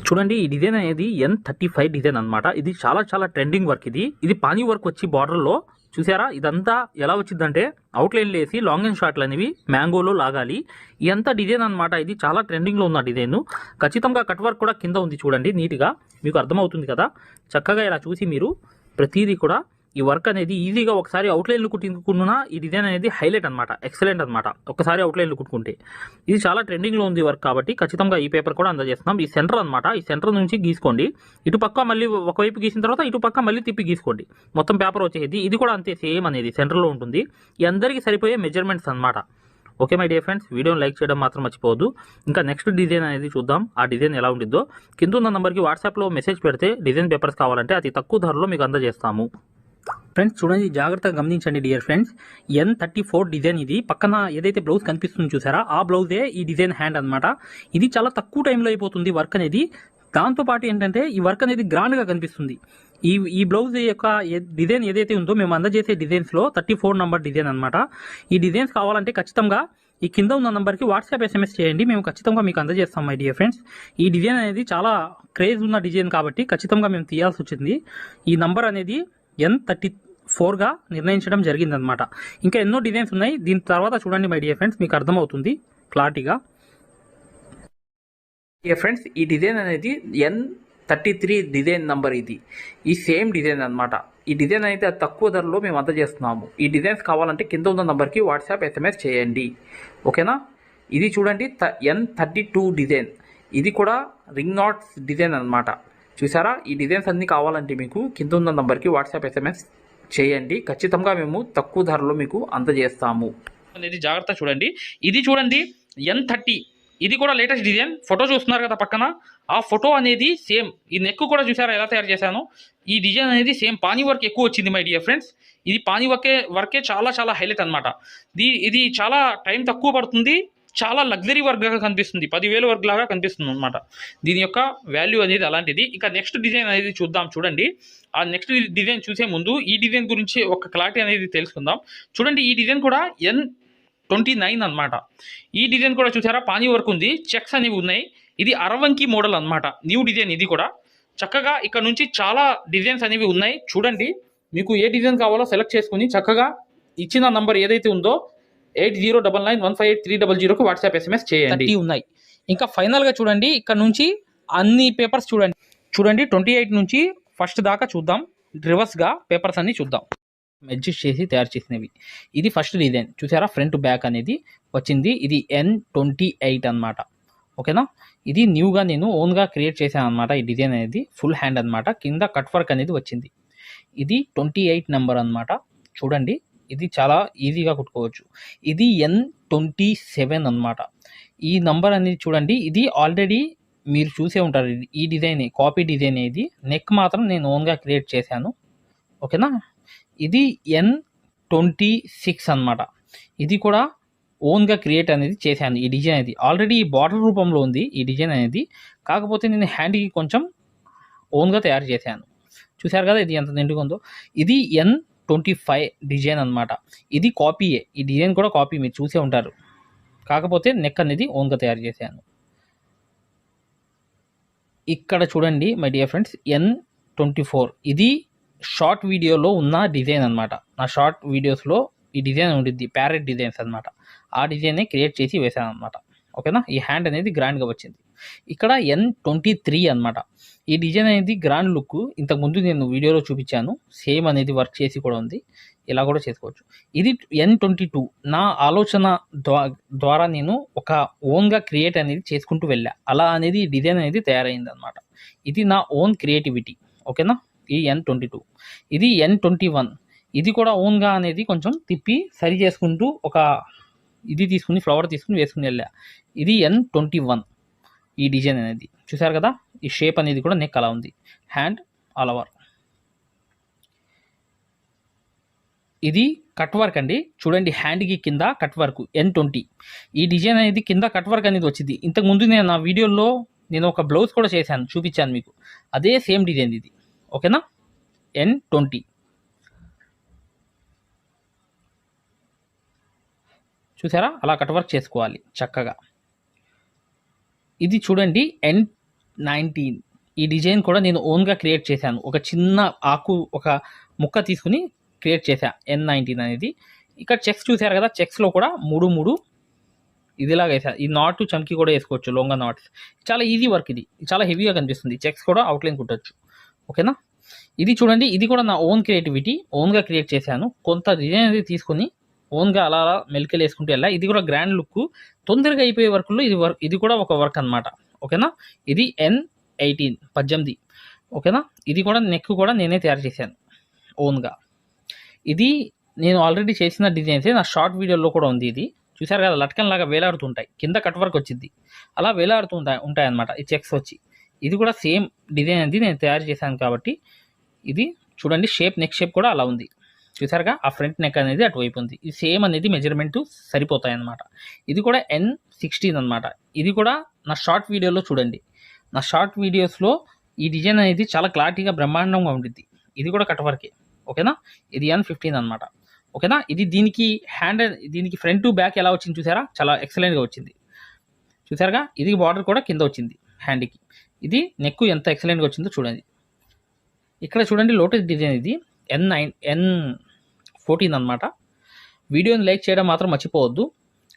చూడండి, ఈ డిజైన్ అనేది N35 డిజైన్ అనమాట. ఇది చాలా ట్రెండింగ్ వర్క్. ఇది పానీ వర్క్ వచ్చి బార్డర్లో చూసారా. ఇదంతా ఎలా వచ్చిందంటే అవుట్లైన్లు వేసి లాంగ్ అండ్ షార్ట్లు అనేవి మ్యాంగోలో లాగాలి. ఇదంతా డిజైన్ అనమాట. ఇది చాలా ట్రెండింగ్లో ఉన్న డిజైన్. ఖచ్చితంగా కట్ వర్క్ కూడా కింద ఉంది చూడండి, నీట్గా మీకు అర్థమవుతుంది కదా. చక్కగా ఇలా చూసి మీరు ప్రతిదీ కూడా ఈ వర్క్ అనేది ఈజీగా ఒకసారి అవుట్లైన్లు కుట్టుకున్నా ఈ డిజైన్ అనేది హైలైట్ అనమాట, ఎక్సలెంట్ అనమాట. ఒకసారి అవుట్లైన్లు కుట్టుకుంటే ఇది చాలా ట్రెండింగ్లో ఉంది వర్క్ కాబట్టి ఖచ్చితంగా ఈ పేపర్ కూడా అందజేస్తున్నాం. ఈ సెంటర్ అనమాట, ఈ సెంటర్ నుంచి గీసుకోండి. ఇటు పక్క మళ్ళీ ఒకవైపు గీసిన తర్వాత ఇటు పక్క మళ్ళీ తిప్పి గీసుకోండి. మొత్తం పేపర్ వచ్చేది. ఇది కూడా అంతే సేమ్ అనేది సెంటర్లో ఉంటుంది. ఈ అందరికీ సరిపోయే మెజర్మెంట్స్ అనమాట. ఓకే మై డియర్ ఫ్రెండ్స్, వీడియోని లైక్ చేయడం మాత్రం మర్చిపోవద్దు. ఇంకా నెక్స్ట్ డిజైన్ అనేది చూద్దాం. ఆ డిజైన్ ఎలా ఉంటుందో కింద ఉన్న నంబర్కి వాట్సాప్లో మెసేజ్ పెడితే డిజైన్ పేపర్స్ కావాలంటే అతి తక్కువ ధరలో మీకు అందజేస్తాము. ఫ్రెండ్స్ చూడండి, జాగ్రత్తగా గమనించండి డియర్ ఫ్రెండ్స్. N34 డిజైన్ ఇది. పక్కన ఏదైతే బ్లౌజ్ కనిపిస్తుంది చూసారా, ఆ బ్లౌజే ఈ డిజైన్ హ్యాండ్ అనమాట. ఇది చాలా తక్కువ టైంలో అయిపోతుంది వర్క్ అనేది. దాంతోపాటు ఏంటంటే ఈ వర్క్ అనేది గ్రాండ్గా కనిపిస్తుంది. ఈ బ్లౌజ్ యొక్క డిజైన్ ఏదైతే ఉందో మేము అందజేసే డిజైన్స్లో 34 నంబర్ డిజైన్ అనమాట. ఈ డిజైన్స్ కావాలంటే ఖచ్చితంగా ఈ కింద ఉన్న నంబర్కి వాట్సాప్ SMS చేయండి, మేము ఖచ్చితంగా మీకు అందజేస్తాం మై డియర్ ఫ్రెండ్స్. ఈ డిజైన్ అనేది చాలా క్రేజ్ ఉన్న డిజైన్ కాబట్టి ఖచ్చితంగా మేము తీయాల్సి వచ్చింది. ఈ నంబర్ అనేది N34గా నిర్ణయించడం జరిగిందనమాట. ఇంకా ఎన్నో డిజైన్స్ ఉన్నాయి, దీని తర్వాత చూడండి మై డియర్ ఫ్రెండ్స్, మీకు అర్థమవుతుంది క్లారిటీగా. డియర్ ఫ్రెండ్స్, ఈ డిజైన్ అనేది N33 డిజైన్ నంబర్ ఇది. ఈ సేమ్ డిజైన్ అనమాట. ఈ డిజైన్ అయితే తక్కువ ధరలో మేము అందజేస్తున్నాము. ఈ డిజైన్స్ కావాలంటే కింద ఉన్న నంబర్కి వాట్సాప్ SMS చేయండి, ఓకేనా. ఇది చూడండి N32 డిజైన్. ఇది కూడా రింగ్ నాట్స్ డిజైన్ అనమాట. చూసారా, ఈ డిజైన్స్ అన్నీ కావాలంటే మీకు కింద ఉన్న నంబర్కి వాట్సాప్ SMS చేయండి, ఖచ్చితంగా మేము తక్కువ ధరలో మీకు అందజేస్తాము అనేది. జాగ్రత్త చూడండి, ఇది చూడండి N30. ఇది కూడా లేటెస్ట్ డిజైన్. ఫోటో చూస్తున్నారు కదా పక్కన, ఆ ఫోటో అనేది సేమ్. ఈ నెక్ కూడా చూసారా ఎలా తయారు చేశాను. ఈ డిజైన్ అనేది సేమ్ పానీ వర్క్ ఎక్కువ వచ్చింది మై డియర్ ఫ్రెండ్స్. ఇది పానీ వర్కే చాలా చాలా హైలైట్ అనమాట. ఇది చాలా టైం తక్కువ పడుతుంది, చాలా లగ్జరీ వర్క్ లాగా కనిపిస్తుంది, 10,000 వర్క్ లాగా కనిపిస్తుంది అనమాట. దీని యొక్క వాల్యూ అనేది అలాంటిది. ఇక నెక్స్ట్ డిజైన్ అనేది చూద్దాం. చూడండి, ఆ నెక్స్ట్ డిజైన్ చూసే ముందు ఈ డిజైన్ గురించి ఒక క్లారిటీ అనేది తెలుసుకుందాం. చూడండి, ఈ డిజైన్ కూడా N29 అనమాట. ఈ డిజైన్ కూడా చూసారా, పానీ వర్క్ ఉంది, చెక్స్ అనేవి ఉన్నాయి. ఇది అరవంకి మోడల్ అనమాట, న్యూ డిజైన్. ఇది కూడా చక్కగా ఇక్కడ నుంచి చాలా డిజైన్స్ అనేవి ఉన్నాయి. చూడండి, మీకు ఏ డిజైన్ కావాలో సెలెక్ట్ చేసుకుని చక్కగా ఇచ్చిన నంబర్ ఏదైతే ఉందో 8099158300కు వాట్సాప్ SMS చేయండి. ఉన్నాయి. ఇంకా ఫైనల్గా చూడండి, ఇక్కడ నుంచి అన్ని పేపర్స్ చూడండి. 28 నుంచి ఫస్ట్ దాకా చూద్దాం. రివర్స్గా పేపర్స్ అన్ని చూద్దాం. అడ్జస్ట్ చేసి తయారు చేసినవి. ఇది ఫస్ట్ డిజైన్ చూసారా, ఫ్రంట్ బ్యాక్ అనేది వచ్చింది. ఇది N28 అనమాట, ఓకేనా. ఇది న్యూగా నేను ఓన్గా క్రియేట్ చేశాను అనమాట. ఈ డిజైన్ అనేది ఫుల్ హ్యాండ్ అనమాట, కింద కట్ వర్క్ అనేది వచ్చింది. ఇది 28 నెంబర్ అనమాట. చూడండి, ఇది చాలా ఈజీగా కుట్టుకోవచ్చు. ఇది N27 అనమాట. ఈ నంబర్ అనేది చూడండి, ఇది ఆల్రెడీ మీరు చూసే ఉంటారు. ఈ డిజైన్ కాపీ డిజైన్. ఇది నెక్ మాత్రం నేను ఓన్గా క్రియేట్ చేశాను, ఓకేనా. ఇది N26 అనమాట. ఇది కూడా ఓన్గా క్రియేట్ అనేది చేశాను. ఈ డిజైన్ అనేది ఆల్రెడీ బార్డర్ రూపంలో ఉంది ఈ డిజైన్ అనేది, కాకపోతే నేను హ్యాండ్కి కొంచెం ఓన్గా తయారు చేశాను. చూశారు కదా ఇది ఎంత నిండుగా ఉందో. ఇది N25 డిజైన్ అనమాట. ఇది కాపీయే, ఈ డిజైన్ కూడా కాపీ, మీరు చూసే ఉంటారు, కాకపోతే నెక్ అనేది ఓన్గా తయారు చేశాను. ఇక్కడ చూడండి మై డియర్ ఫ్రెండ్స్, N24. ఇది షార్ట్ వీడియోలో ఉన్న డిజైన్ అనమాట. నా షార్ట్ వీడియోస్లో ఈ డిజైన్ ఉంటుంది, ప్యారెట్ డిజైన్స్ అనమాట. ఆ డిజైనే క్రియేట్ చేసి వేసాను అనమాట, ఓకేనా. ఈ హ్యాండ్ అనేది గ్రాండ్గా వచ్చింది. ఇక్కడ N23 అనమాట. ఈ డిజైన్ అనేది గ్రాండ్ లుక్. ఇంతకుముందు నేను వీడియోలో చూపించాను, సేమ్ అనేది వర్క్ చేసి కూడా ఉంది, ఇలా కూడా చేసుకోవచ్చు. ఇది N22. నా ఆలోచన ద్వారా నేను ఒక ఓన్గా క్రియేట్ అనేది చేసుకుంటూ వెళ్ళా, అలా అనేది డిజైన్ అనేది తయారైంది అనమాట. ఇది నా ఓన్ క్రియేటివిటీ, ఓకేనా. ఈ N22. ఇది N21. ఇది కూడా ఓన్గా అనేది కొంచెం తిప్పి సరి చేసుకుంటూ ఒక ఇది తీసుకుని ఫ్లవర్ తీసుకుని వేసుకుని వెళ్ళా. ఇది N21. ఈ డిజైన్ అనేది చూసారు కదా, ఈ షేప్ అనేది కూడా నెక్ అలా ఉంది, హ్యాండ్ ఆల్ ఓవర్. ఇది కట్ వర్క్ అండి. చూడండి, హ్యాండ్కి కింద కట్ వర్క్ N20. ఈ డిజైన్ అనేది కింద కట్ వర్క్ అనేది వచ్చింది. ఇంతకుముందు నేను నా వీడియోలో నేను ఒక బ్లౌజ్ కూడా చేశాను, చూపించాను మీకు. అదే సేమ్ డిజైన్ ఇది, ఓకేనా. N20. చూసారా, అలా కట్ వర్క్ చేసుకోవాలి చక్కగా. ఇది చూడండి N19. ఈ డిజైన్ కూడా నేను ఓన్గా క్రియేట్ చేశాను. ఒక చిన్న ఆకు, ఒక ముక్క తీసుకుని క్రియేట్ చేశా. N19 అనేది. ఇక్కడ చెక్స్ చూసారు కదా, చెక్స్లో కూడా 3 ఇదిలాగా వేసా. ఈ నాట్ చమ్కి కూడా వేసుకోవచ్చు, లోంగా నాట్స్. చాలా ఈజీ వర్క్, ఇది చాలా హెవీగా కనిపిస్తుంది. చెక్స్ కూడా అవుట్లైన్ కుట్టచ్చు, ఓకేనా. ఇది చూడండి, ఇది కూడా నా ఓన్ క్రియేటివిటీ, ఓన్గా క్రియేట్ చేశాను. కొంత డిజైన్ అనేది తీసుకొని ఓన్గా అలా అలా మెలికలు వేసుకుంటూ వెళ్ళా. ఇది కూడా గ్రాండ్ లుక్, తొందరగా అయిపోయే వర్క్లో ఇది కూడా ఒక వర్క్ అనమాట, ఓకేనా. ఇది N18 18, ఓకేనా. ఇది కూడా నెక్ కూడా నేనే తయారు చేశాను ఓన్గా. ఇది నేను ఆల్రెడీ చేసిన డిజైన్సే, నా షార్ట్ వీడియోలో కూడా ఉంది. ఇది చూసారు కదా, లట్కన్ లాగా వేలాడుతుంటాయి, కింద కట్ వర్క్ వచ్చింది, అలా వేలాడుతూ ఉంటాయి అనమాట ఈ చెక్స్ వచ్చి. ఇది కూడా సేమ్ డిజైన్ అనేది నేను తయారు చేశాను కాబట్టి ఇది చూడండి, షేప్ నెక్ షేప్ కూడా అలా ఉంది. చూసారుగా ఆ ఫ్రంట్ నెక్ అనేది అటువైపు ఉంది. ఈ సేమ్ అనేది మెజర్మెంట్ సరిపోతాయి అన్నమాట. ఇది కూడా N16 అనమాట. ఇది కూడా నా షార్ట్ వీడియోలో చూడండి. నా షార్ట్ వీడియోస్లో ఈ డిజైన్ అనేది చాలా క్లారిటీగా బ్రహ్మాండంగా ఉంటుంది. ఇది కూడా కట్ వర్కే, ఓకేనా. ఇది N15 అనమాట, ఓకేనా. ఇది దీనికి ఫ్రంట్ టు బ్యాక్ ఎలా వచ్చింది చూసారా, చాలా ఎక్సలెంట్గా వచ్చింది. చూసారుగా ఇది బార్డర్ కూడా కింద వచ్చింది హ్యాండ్కి. ఇది నెక్ ఎంత ఎక్సలెంట్గా వచ్చిందో చూడండి. ఇక్కడ చూడండి లోటస్ డిజైన్, ఇది N14 అనమాట. వీడియోని లైక్ చేయడం మాత్రం మర్చిపోవద్దు.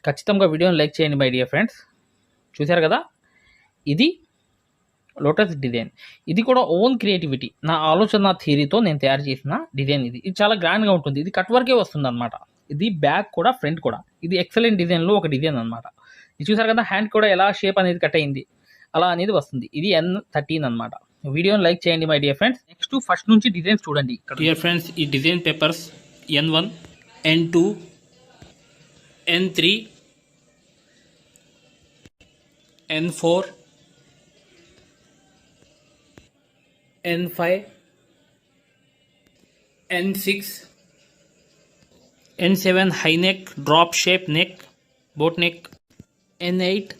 ఖచ్చితంగా వీడియోని లైక్ చేయండి మై డియర్ ఫ్రెండ్స్. చూసారు కదా, ఇది లోటస్ డిజైన్. ఇది కూడా ఓన్ క్రియేటివిటీ, నా ఆలోచన థియరీతో నేను తయారు చేసిన డిజైన్. ఇది చాలా గ్రాండ్గా ఉంటుంది. ఇది కట్ వర్కే వస్తుంది అనమాట. ఇది బ్యాక్ కూడా ఫ్రంట్ కూడా ఇది ఎక్సలెంట్ డిజైన్లో ఒక డిజైన్ అనమాట. ఇది చూసారు కదా, హ్యాండ్ కూడా ఎలా షేప్ అనేది కట్ అయింది అలా అనేది వస్తుంది. ఇది N13 అనమాట. వీడియోని లైక్ చేయండి my dear friends. Next first నుంచి డిజైన్స్ చూడండి. డియర్ ఫ్రెండ్స్, ఈ design papers N1, N2, N3, N4, N5, N6, N7 high neck, drop shape neck, boat neck, N8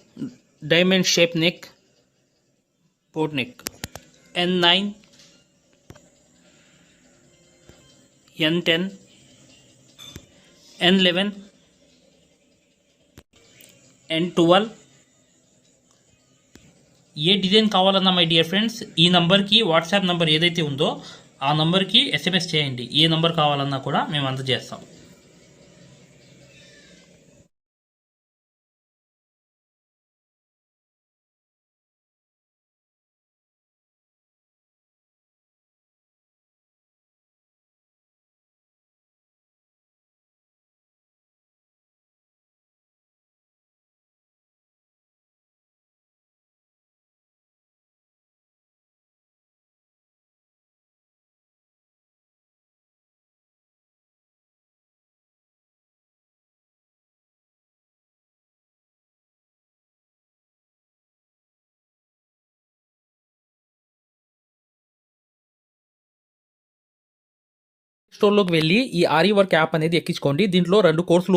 diamond shape neck, boat neck, N9, N10, N11, N12. ఏ డిజైన్ కావాలన్నా మై డియర్ ఫ్రెండ్స్, ఈ నంబర్కి వాట్సాప్ నంబర్ ఏదైతే ఉందో ఆ నంబర్కి SMS చేయండి. ఏ నంబర్ కావాలన్నా కూడా మేము అందజేస్తాం. స్టోర్లోకి వెళ్ళి ఈ ఆరి వర్క్ యాప్ అనేది ఎక్కించుకోండి. దీంట్లో 2 కోర్సులు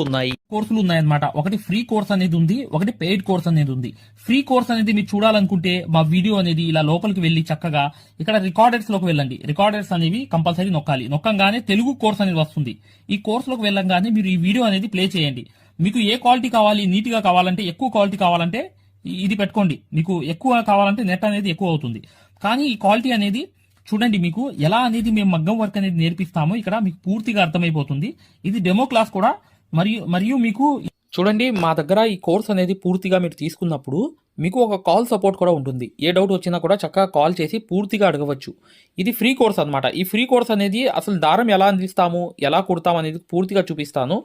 ఉన్నాయన్నమాట. ఒకటి ఫ్రీ కోర్స్ అనేది ఉంది, ఒకటి పెయిడ్ కోర్స్ అనేది ఉంది. ఫ్రీ కోర్స్ అనేది మీరు చూడాలనుకుంటే మా వీడియో అనేది ఇలా లోపలికి వెళ్ళి చక్కగా ఇక్కడ రికార్డర్స్ లోకి వెళ్ళండి. రికార్డర్స్ అనేవి కంపల్సరీ నొక్కాలి. నొక్కంగానే తెలుగు కోర్స్ అనేది వస్తుంది. ఈ కోర్స్ లోకి వెళ్ళంగానే మీరు ఈ వీడియో అనేది ప్లే చేయండి. మీకు ఏ క్వాలిటీ కావాలి, నీట్ గా కావాలంటే, ఎక్కువ క్వాలిటీ కావాలంటే ఇది పెట్టుకోండి. మీకు ఎక్కువ కావాలంటే నెట్ అనేది ఎక్కువ అవుతుంది. కానీ ఈ క్వాలిటీ అనేది చూడండి, మీకు ఎలా అనేది మేము మగ్గం వర్క్ అనేది నేర్పిస్తామో ఇక్కడ మీకు పూర్తిగా అర్థమైపోతుంది. ఇది డెమో క్లాస్ కూడా. మరియు మీకు చూడండి, మా దగ్గర ఈ కోర్స్ అనేది పూర్తిగా మీరు తీసుకున్నప్పుడు మీకు ఒక కాల్ సపోర్ట్ కూడా ఉంటుంది. ఏ డౌట్ వచ్చినా కూడా చక్కగా కాల్ చేసి పూర్తిగా అడగవచ్చు. ఇది ఫ్రీ కోర్స్ అనమాట. ఈ ఫ్రీ కోర్స్ అనేది అసలు దారం ఎలా అందిస్తాము, ఎలా కుడతాము అనేది పూర్తిగా చూపిస్తాను.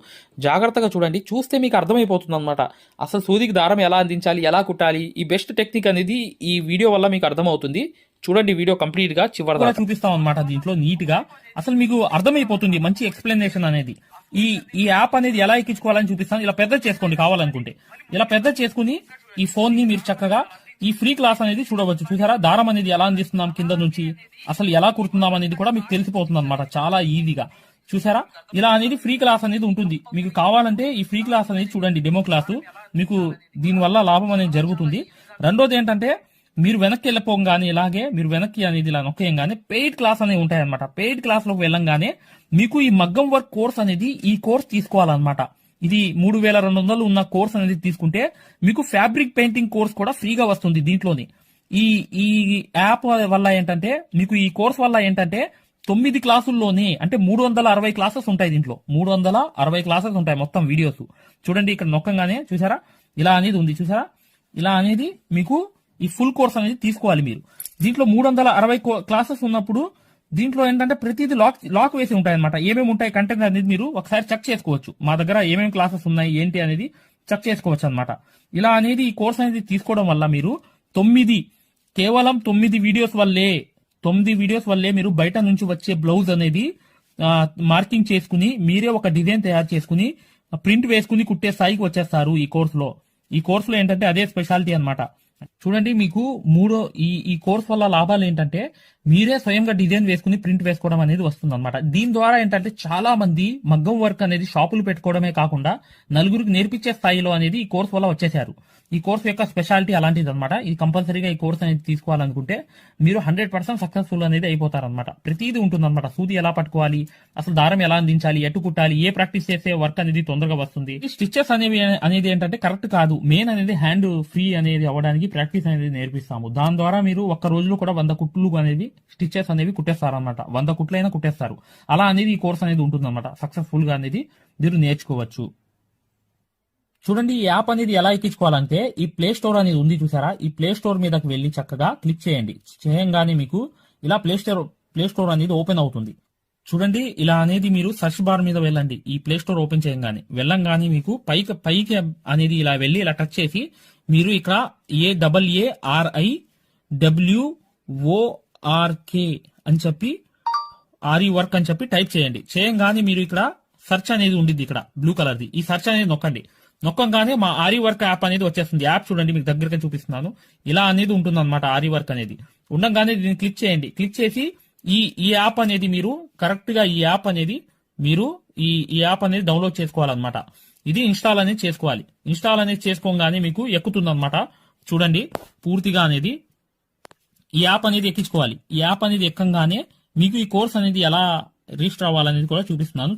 జాగ్రత్తగా చూడండి, చూస్తే మీకు అర్థమైపోతుంది అనమాట. అసలు సూదికి దారం ఎలా అందించాలి, ఎలా కుట్టాలి, ఈ బెస్ట్ టెక్నిక్ అనేది ఈ వీడియో వల్ల మీకు అర్థమవుతుంది. చూడండి, వీడియో కంప్లీట్ గా చివరి దాకా చూపిస్తాం అనమాట. దీంట్లో నీట్ గా అసలు మీకు అర్థమైపోతుంది, మంచి ఎక్స్ప్లెనేషన్ అనేది. ఈ యాప్ అనేది ఎలా ఎక్కించుకోవాలని చూపిస్తాను. ఇలా పెద్ద చేసుకోండి కావాలనుకుంటే. ఇలా పెద్ద చేసుకుని ఈ ఫోన్ ని మీరు చక్కగా ఈ ఫ్రీ క్లాస్ అనేది చూడవచ్చు. చూసారా, దారం అనేది ఎలా అందిస్తున్నాం కింద నుంచి, అసలు ఎలా కుడుతున్నాం అనేది కూడా మీకు తెలిసిపోతుంది అనమాట చాలా ఈజీగా. చూసారా, ఇలా అనేది ఫ్రీ క్లాస్ అనేది ఉంటుంది. మీకు కావాలంటే ఈ ఫ్రీ క్లాస్ అనేది చూడండి, డెమో క్లాసు. మీకు దీనివల్ల లాభం అనేది జరుగుతుంది. రెండోది ఏంటంటే, మీరు వెనక్కి వెళ్ళిపోగానే ఇలాగే మీరు వెనక్కి అనేది ఇలా నొక్కేయంగానే పెయిడ్ క్లాస్ అనేవి ఉంటాయన్నమాట. పెయిడ్ క్లాస్ లోకి వెళ్ళంగానే మీకు ఈ మగ్గం వర్క్ కోర్స్ అనేది ఈ కోర్స్ తీసుకోవాలన్నమాట. ఇది 3200 ఉన్న కోర్స్ అనేది తీసుకుంటే మీకు ఫ్యాబ్రిక్ పెయింటింగ్ కోర్స్ కూడా ఫ్రీగా వస్తుంది దీంట్లోనే. ఈ యాప్ వల్ల ఏంటంటే, మీకు ఈ కోర్స్ వల్ల ఏంటంటే 9 క్లాసుల్లోనే అంటే 360 క్లాసెస్ ఉంటాయి. దీంట్లో 360 క్లాసెస్ ఉంటాయి మొత్తం వీడియోస్. చూడండి, ఇక్కడ నొక్కంగానే చూసారా ఇలా అనేది ఉంది. చూసారా, ఇలా అనేది మీకు ఈ ఫుల్ కోర్స్ అనేది తీసుకోవాలి మీరు. దీంట్లో 360 క్లాసెస్ ఉన్నప్పుడు దీంట్లో ఏంటంటే ప్రతిదీ లాక్ వేసి ఉంటాయన్నమాట. ఏమేమి ఉంటాయి కంటెంట్ అనేది మీరు ఒకసారి చెక్ చేసుకోవచ్చు. మా దగ్గర ఏమేమి క్లాసెస్ ఉన్నాయి ఏంటి అనేది చెక్ చేసుకోవచ్చు అనమాట. ఇలా అనేది ఈ కోర్స్ అనేది తీసుకోవడం వల్ల మీరు కేవలం 9 వీడియోస్ వల్లే మీరు బయట నుంచి వచ్చే బ్లౌజ్ అనేది మార్కింగ్ చేసుకుని మీరే ఒక డిజైన్ తయారు చేసుకుని ప్రింట్ వేసుకుని కుట్టే స్థాయికి వచ్చేస్తారు ఈ కోర్సులో. ఏంటంటే అదే స్పెషాలిటీ అనమాట. చూడండి, మీకు ఈ కోర్స్ వల్ల లాభాలు ఏంటంటే మీరే స్వయంగా డిజైన్ వేసుకుని ప్రింట్ వేసుకోవడం అనేది వస్తుంది అనమాట. దీని ద్వారా ఏంటంటే చాలా మంది మగ్గం వర్క్ అనేది షాపులు పెట్టుకోవడమే కాకుండా నలుగురికి నేర్పించే స్థాయిలో అనేది ఈ కోర్స్ వల్ల వచ్చేసారు. ఈ కోర్స్ యొక్క స్పెషాలిటీ అలాంటిది అనమాట. ఇది కంపల్సరీగా ఈ కోర్స్ అనేది తీసుకోవాలనుకుంటే మీరు 100% సక్సెస్ఫుల్ అనేది అయిపోతారనమాట. ప్రతిదీ ఉంటుందన్నమాట. సూది ఎలా పట్టుకోవాలి, అసలు దారం ఎలా అందించాలి, ఎటు కుట్టాలి, ఏ ప్రాక్టీస్ చేస్తే వర్క్ అనేది తొందరగా వస్తుంది. ఈ స్టిచెస్ అనేది ఏంటంటే కరెక్ట్ కాదు. మెయిన్ అనేది హ్యాండ్ ఫ్రీ అనేది అవ్వడానికి ప్రాక్టీస్ అనేది నేర్పిస్తాము. దాని ద్వారా మీరు ఒక్క రోజులో కూడా 100 కుట్లు అనేది స్టిచెస్ అనేవి కుట్టేస్తారనమాట. 100 కుట్లైనా కుట్టేస్తారు. అలా అనేది ఈ కోర్స్ అనేది ఉంటుందన్నమాట. సక్సెస్ఫుల్ గా అనేది మీరు నేర్చుకోవచ్చు. చూడండి, ఈ యాప్ అనేది ఎలా ఎక్కించుకోవాలంటే ఈ ప్లే స్టోర్ అనేది ఉంది చూసారా, ఈ ప్లే స్టోర్ మీదకి వెళ్ళి చక్కగా క్లిక్ చేయండి. చేయంగానే మీకు ఇలా ప్లే స్టోర్ అనేది ఓపెన్ అవుతుంది. చూడండి, ఇలా అనేది మీరు సెర్చ్ బార్ మీద వెళ్ళండి. ఈ ప్లే స్టోర్ ఓపెన్ చేయంగానే వెళ్ళంగానే మీకు పైకి అనేది ఇలా వెళ్ళి ఇలా టచ్ చేసి మీరు ఇక్కడ AARIWORK అని చెప్పి ఆరి వర్క్ అని చెప్పి టైప్ చేయండి. చేయంగానే మీరు ఇక్కడ సెర్చ్ అనేది ఉండిద్ది, ఇక్కడ బ్లూ కలర్ది. ఈ సెర్చ్ అనేది నొక్కండి. నొక్కంగానే మా ఆరి వర్క్ యాప్ అనేది వచ్చేస్తుంది. యాప్ చూడండి, మీకు దగ్గరగా చూపిస్తున్నాను. ఇలా అనేది ఉంటుంది అనమాట. ఆరి వర్క్ అనేది ఉండగానే దీన్ని క్లిక్ చేయండి. క్లిక్ చేసి ఈ యాప్ అనేది మీరు కరెక్ట్ గా ఈ యాప్ అనేది డౌన్లోడ్ చేసుకోవాలన్నమాట. ఇది ఇన్స్టాల్ అనేది చేసుకోవాలి. ఇన్స్టాల్ అనేది చేసుకోగానే మీకు ఎక్కుతుంది అనమాట. చూడండి, పూర్తిగా అనేది ఈ యాప్ అనేది ఎక్కించుకోవాలి. ఈ యాప్ అనేది ఎక్కంగానే మీకు ఈ కోర్స్ అనేది ఎలా రిజిస్టర్ అవ్వాలనేది కూడా చూపిస్తున్నాను.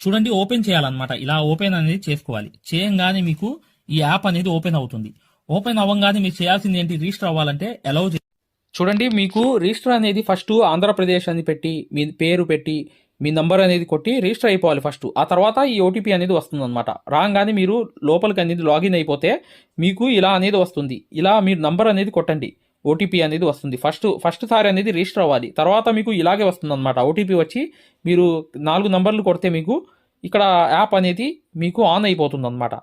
చూడండి, ఓపెన్ చేయాలన్నమాట. ఇలా ఓపెన్ అనేది చేసుకోవాలి. చేయంగానే మీకు ఈ యాప్ అనేది ఓపెన్ అవుతుంది. ఓపెన్ అవ్వగానే మీరు చేయాల్సింది ఏంటి, రిజిస్టర్ అవ్వాలంటే అలౌ. చూడండి, మీకు రిజిస్టర్ అనేది ఫస్ట్ ఆంధ్రప్రదేశ్ అని పెట్టి మీ పేరు పెట్టి మీ నంబర్ అనేది కొట్టి రిజిస్టర్ అయిపోవాలి ఫస్ట్. ఆ తర్వాత ఈ ఓటీపీ అనేది వస్తుంది అనమాట. రాగానే మీరు లోపలికి అనేది లాగిన్ అయిపోతే మీకు ఇలా అనేది వస్తుంది. ఇలా మీరు నంబర్ అనేది కొట్టండి, ఓటీపీ అనేది వస్తుంది. ఫస్ట్ సారి అనేది రిజిస్టర్ అవ్వాలి. తర్వాత మీకు ఇలాగే వస్తుంది అనమాట. ఓటీపీ వచ్చి మీరు 4 నంబర్లు కొడితే మీకు ఇక్కడ యాప్ అనేది మీకు ఆన్ అయిపోతుంది అనమాట.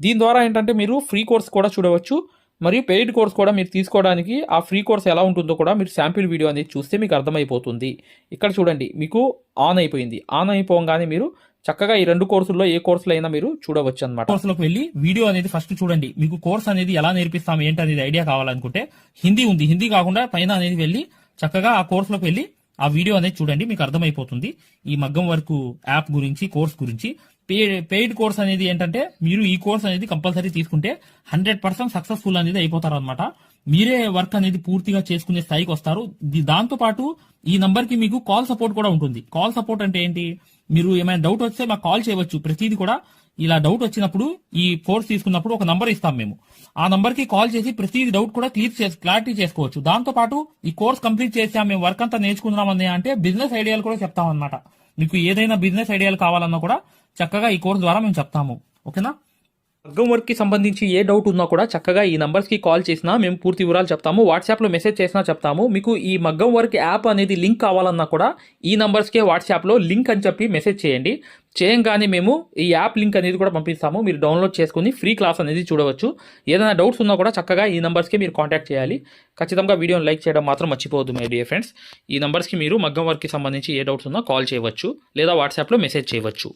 దీని ద్వారా ఏంటంటే మీరు ఫ్రీ కోర్స్ కూడా చూడవచ్చు, మరియు పెయిడ్ కోర్స్ కూడా మీరు తీసుకోవడానికి ఆ ఫ్రీ కోర్స్ ఎలా ఉంటుందో కూడా మీరు శాంపిల్ వీడియో అనేది చూస్తే మీకు అర్థమైపోతుంది. ఇక్కడ చూడండి, మీకు ఆన్ అయిపోయింది. ఆన్ అయిపోగానే మీరు చక్కగా ఈ 2 కోర్సుల్లో ఏ కోర్సులో అయినా మీరు చూడవచ్చు అనమాట. కోర్సులోకి వెళ్ళి వీడియో అనేది ఫస్ట్ చూడండి. మీకు కోర్స్ అనేది ఎలా నేర్పిస్తాం ఏంటనేది ఐడియా కావాలనుకుంటే హిందీ ఉంది. హిందీ కాకుండా పైన అనేది వెళ్ళి చక్కగా ఆ కోర్సులోకి వెళ్ళి ఆ వీడియో అనేది చూడండి, మీకు అర్థమైపోతుంది ఈ మగ్గం వర్క్ యాప్ గురించి, కోర్స్ గురించి. పెయిడ్ కోర్స్ అనేది ఏంటంటే మీరు ఈ కోర్స్ అనేది కంపల్సరీ తీసుకుంటే 100% సక్సెస్ఫుల్ అనేది అయిపోతారు అనమాట. మీరే వర్క్ అనేది పూర్తిగా చేసుకునే స్థాయికి వస్తారు. దాంతో పాటు ఈ నంబర్ కి మీకు కాల్ సపోర్ట్ కూడా ఉంటుంది. కాల్ సపోర్ట్ అంటే ఏంటి, మీరు ఏమైనా డౌట్ వస్తే మాకు కాల్ చేయవచ్చు. ప్రతిదీ కూడా ఇలా డౌట్ వచ్చినప్పుడు ఈ కోర్స్ తీసుకున్నప్పుడు ఒక నంబర్ ఇస్తాం మేము. ఆ నంబర్ కి కాల్ చేసి ప్రతి డౌట్ కూడా క్లారిటీ చేసుకోవచ్చు. దాంతో పాటు ఈ కోర్స్ కంప్లీట్ చేసాం, మేము వర్క్ అంతా నేర్చుకున్నామని అంటే బిజినెస్ ఐడియాలు కూడా చెప్తాం అనమాట. మీకు ఏదైనా బిజినెస్ ఐడియాలు కావాలన్నా కూడా చక్కగా ఈ కోర్స్ ద్వారా మేము చెప్తాము. ఓకేనా? మగ్గం వర్క్కి సంబంధించి ఏ డౌట్ ఉన్నా కూడా చక్కగా ఈ నంబర్స్కి కాల్ చేసినా మేము పూర్తి వివరాలు చెప్తాము. వాట్సాప్లో మెసేజ్ చేసినా చెప్తాము. మీకు ఈ మగ్గం వర్క్ యాప్ అనేది లింక్ కావాలన్నా కూడా ఈ నంబర్స్కే వాట్సాప్లో లింక్ అని చెప్పి మెసేజ్ చేయండి. చేయంగానే మేము ఈ యాప్ లింక్ అనేది కూడా పంపిస్తాము. మీరు డౌన్లోడ్ చేసుకుని ఫ్రీ క్లాస్ అనేది చూడవచ్చు. ఏదైనా డౌట్స్ ఉన్నా కూడా చక్కగా ఈ నంబర్స్కి మీరు కాంటాక్ట్ చేయాలి. ఖచ్చితంగా వీడియోని లైక్ చేయడం మాత్రం మర్చిపోవద్దు మై డియర్ ఫ్రెండ్స్. ఈ నంబర్స్కి మీరు మగ్గం వర్క్కి సంబంధించి ఏ డౌట్స్ ఉన్నా కాల్ చేయవచ్చు లేదా వాట్సాప్లో మెసేజ్ చేయవచ్చు.